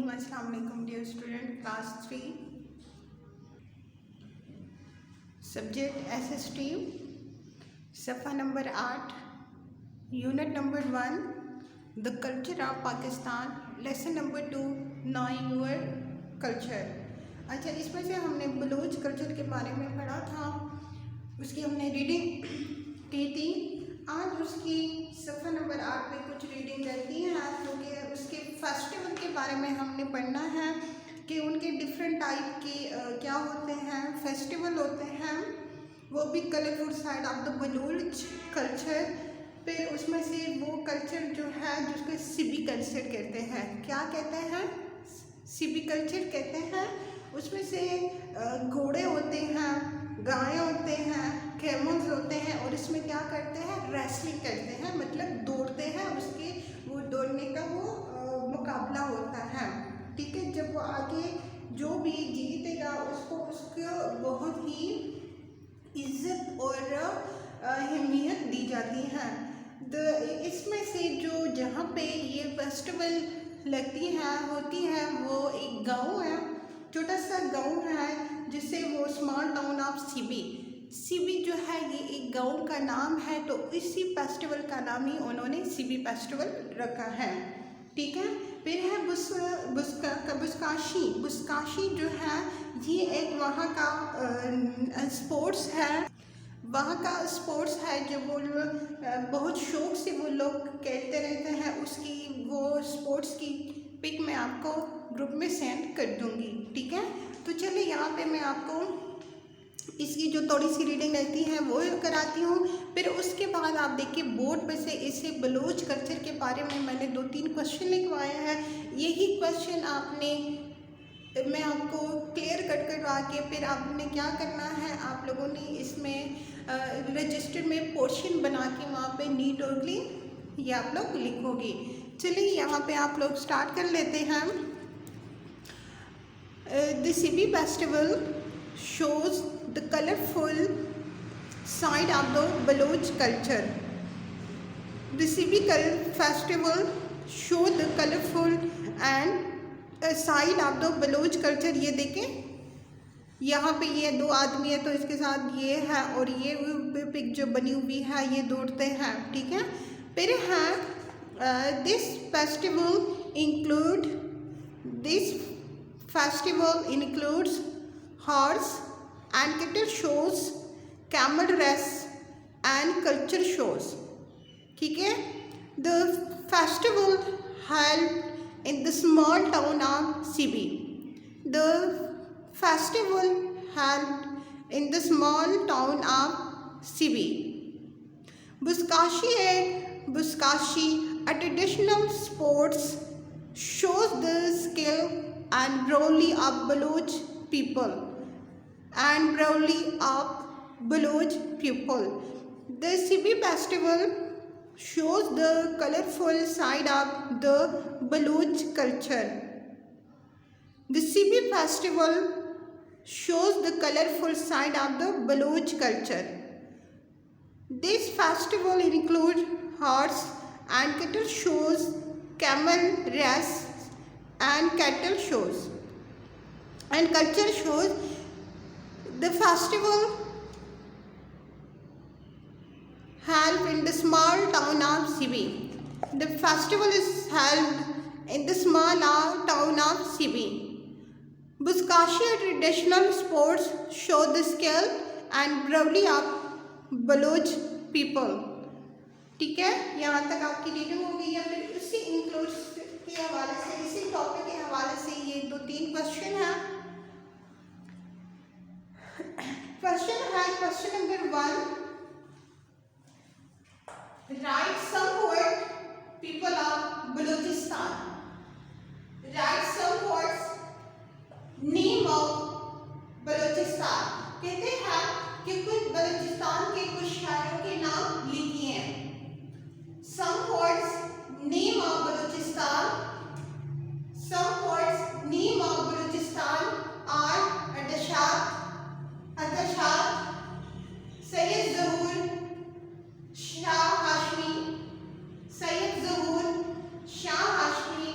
रहीम। अस्सलाम वालेकुम dear student, class 3 subject SST, सफ़ा number 8, unit number 1 the culture of Pakistan, lesson number 2 knowing your culture. अच्छा, इसमें से हमने बलूच कल्चर के बारे में पढ़ा था, उसकी हमने रीडिंग की थी। आज उसकी सफ़ा नंबर 8 पे कुछ रीडिंग रहती है क्योंकि उसके फेस्टिवल के बारे में हमने पढ़ना है कि उनके डिफरेंट टाइप के क्या होते हैं, फेस्टिवल होते हैं, वो भी colourful side of the Baloch culture. फिर उसमें से वो कल्चर जो है जिसको सिबी कल्चर कहते हैं, क्या कहते हैं, सिबी कल्चर कहते हैं। उसमें से घोड़े होते हैं, गाय होते हैं, कैमल्स होते हैं, और इसमें क्या करते हैं, रेसलिंग करते हैं, मतलब दौड़ते हैं, उसके वो दौड़ने का वो मुकाबला होता है। ठीक है, जब वो आगे जो भी जीतेगा उसको बहुत ही इज्जत और अहमियत दी जाती है। इसमें से जो जहाँ पे ये फेस्टिवल लगती है होती है वो एक गांव है, छोटा सा गांव है जिसे वो स्मॉल टाउन ऑफ सिबी जो है ये एक गांव का नाम है, तो इसी फेस्टिवल का नाम ही उन्होंने सिबी फेस्टिवल रखा है। ठीक है, फिर है बुस्काशी जो है ये एक वहाँ का स्पोर्ट्स है, वहाँ का स्पोर्ट्स है जो वो बहुत शौक से वो लोग खेलते रहते हैं। उसकी वो स्पोर्ट्स की पिक मैं आपको ग्रुप में सेंड कर दूँगी। ठीक है, तो चलिए यहाँ पे मैं आपको इसकी जो थोड़ी सी रीडिंग रहती है वो कराती हूँ। फिर उसके बाद आप देखिए बोर्ड पे से इसे बलूच कल्चर के बारे में मैंने 2-3 क्वेश्चन लिखवाए हैं। यही क्वेश्चन मैं आपको क्लियर कट करवा के फिर आपने क्या करना है, आप लोगों ने इसमें रजिस्टर में पोर्शन बना के वहाँ पे नीट और क्लीन ये आप लोग लिखोगे। चलिए यहाँ पे आप लोग स्टार्ट कर लेते हैं। The Sibi festival shows the colorful side of the Baloch culture. The Sibi festival show the colorful and side of the Baloch culture। ये देखें, यहाँ पे ये दो आदमी है तो इसके साथ ये है और ये पिक जो बनी हुई है ये दौड़ते हैं। ठीक है, फिर है this festival includes horse and cattle shows, camel race and culture shows। ठीक है, the festival held in the small town of Sibi। The festival held in the small town of Sibi। Buskashi, a traditional sports, shows the skill and bravery of Baloch people। The Sibi festival shows the colorful side of the Baloch culture। The Sibi festival shows the colorful side of the Baloch culture। This festival includes horse and cattle shows, camel race and cattle shows and culture shows। The festival held in the small town of Sibi। The festival is held in the small town of Sibi। Buskashi traditional sports show the skill and bravery of Baloch people। ठीक है, यहाँ तक आपकी reading हो गई है। फिर उसी इंक्लूड्स के हवाले से, इसी टॉपिक के हवाले से ये 2-3 क्वेश्चन हैं। Question number 1, write some poet people of Balochistan. Write some poets name of Balochistan. कहते हैं कि कुछ बलूचिस्तान के कुछ शायरों के नाम लिखिए। Some poets name of Balochistan. Some poets name of Balochistan are Syed Zahoor, Shah Hashmi,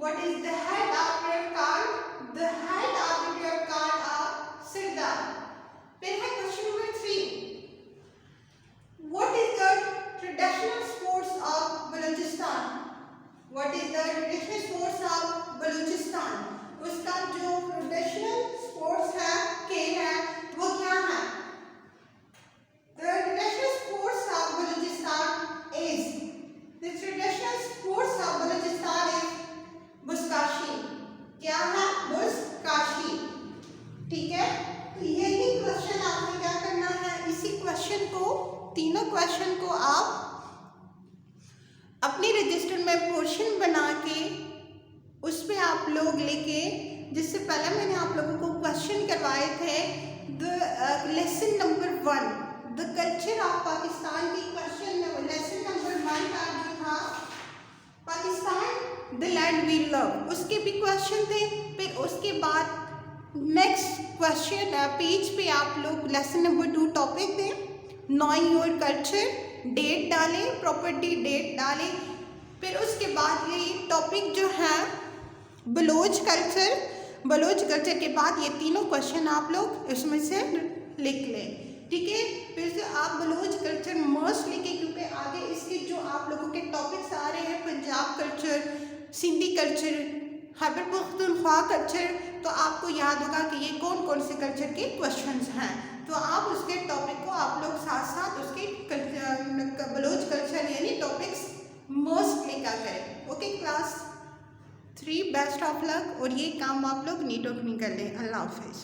What is the head arbiter called? The head arbiter called a Sirdar. फिर है question number 3. What is the traditional sports of Balochistan? What is the traditional sports of Balochistan? उसका जो traditional sports है, खेल है, वो क्या है? The traditional sports of Balochistan is बुस्काशी. क्या है? बुस्काशी. ठीक है, तो यही क्वेश्चन आपने क्या करना है, इसी क्वेश्चन को, तीनों क्वेश्चन को आप अपने रजिस्टर में पोर्शन बना के उस पे आप लोग लेके, जिससे पहले मैंने आप लोगों को क्वेश्चन करवाए थे the lesson number 1 the culture of Pakistan की क्वेश्चन लेसन नंबर 1 का जो था Pakistan the land we love, उसके भी क्वेश्चन थे. फिर उसके बाद नेक्स्ट क्वेश्चन पेज पे आप लोग लेसन नंबर 2 टॉपिक दें, नोइंग योर कल्चर, डेट डालें, प्रॉपर्टी डेट डालें. फिर उसके बाद ये टॉपिक जो है बलोच कल्चर के बाद ये तीनों क्वेश्चन आप लोग इसमें से लिख लें. ठीक है, फिर से आप बलोच कल्चर मस्ट लिखें, क्योंकि आगे इसके जो आप लोगों के टॉपिक्स आ रहे हैं, Punjab culture, Sindhi culture, Khyber Pakhtunkhwa culture, तो आपको याद होगा कि ये कौन कौन से कल्चर के क्वेश्चंस हैं. तो आप उसके टॉपिक को आप लोग साथ साथ उसके बलोच कल्चर यानी टॉपिक्स मस्ट लिखा करें. Okay class 3, best of luck, और ये काम आप लोग नीट और नहीं कर लें. अल्लाह हाफिज़.